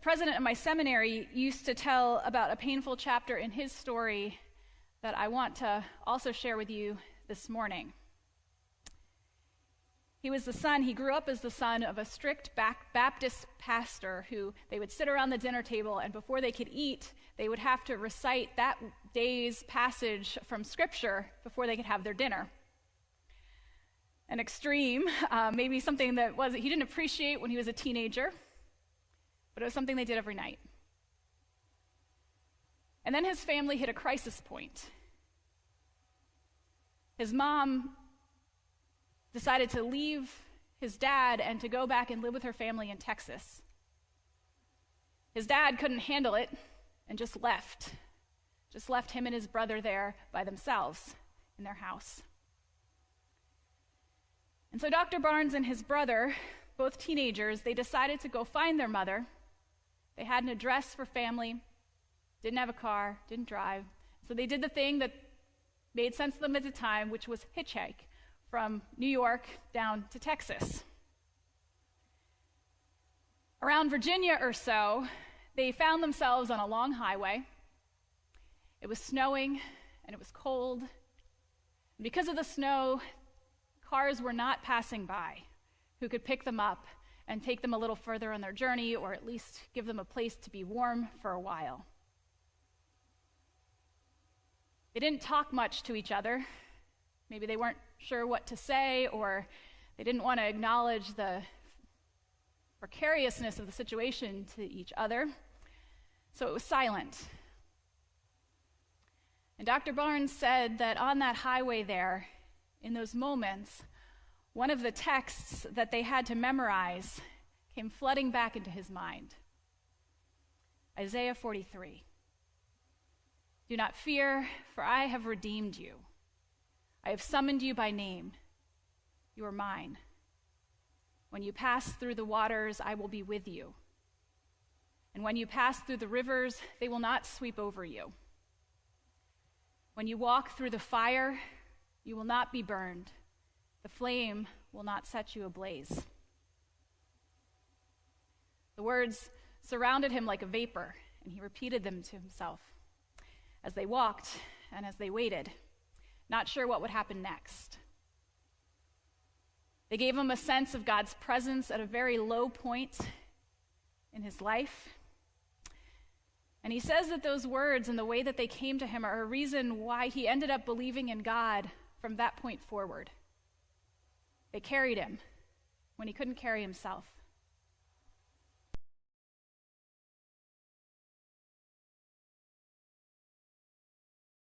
president of my seminary used to tell about a painful chapter in his story that I want to also share with you this morning. He grew up as the son of a strict Baptist pastor who they would sit around the dinner table, and before they could eat, they would have to recite that day's passage from Scripture before they could have their dinner. An extreme, maybe something that he didn't appreciate when he was a teenager, but it was something they did every night. And then his family hit a crisis point. His mom decided to leave his dad and to go back and live with her family in Texas. His dad couldn't handle it and just left him and his brother there by themselves in their house. And so Dr. Barnes and his brother, both teenagers, they decided to go find their mother. They had an address for family, didn't have a car, didn't drive. So they did the thing that made sense to them at the time, which was hitchhike from New York down to Texas. Around Virginia or so, they found themselves on a long highway. It was snowing and it was cold. And because of the snow, cars were not passing by who could pick them up and take them a little further on their journey, or at least give them a place to be warm for a while. They didn't talk much to each other. Maybe they weren't sure what to say, or they didn't want to acknowledge the precariousness of the situation to each other. So it was silent. And Dr. Barnes said that on that highway there, in those moments, one of the texts that they had to memorize came flooding back into his mind. Isaiah 43. Do not fear, for I have redeemed you. I have summoned you by name. You are mine. When you pass through the waters, I will be with you. And when you pass through the rivers, they will not sweep over you. When you walk through the fire, you will not be burned. The flame will not set you ablaze. The words surrounded him like a vapor, and he repeated them to himself as they walked and as they waited, not sure what would happen next. They gave him a sense of God's presence at a very low point in his life. And he says that those words and the way that they came to him are a reason why he ended up believing in God from that point forward. They carried him when he couldn't carry himself.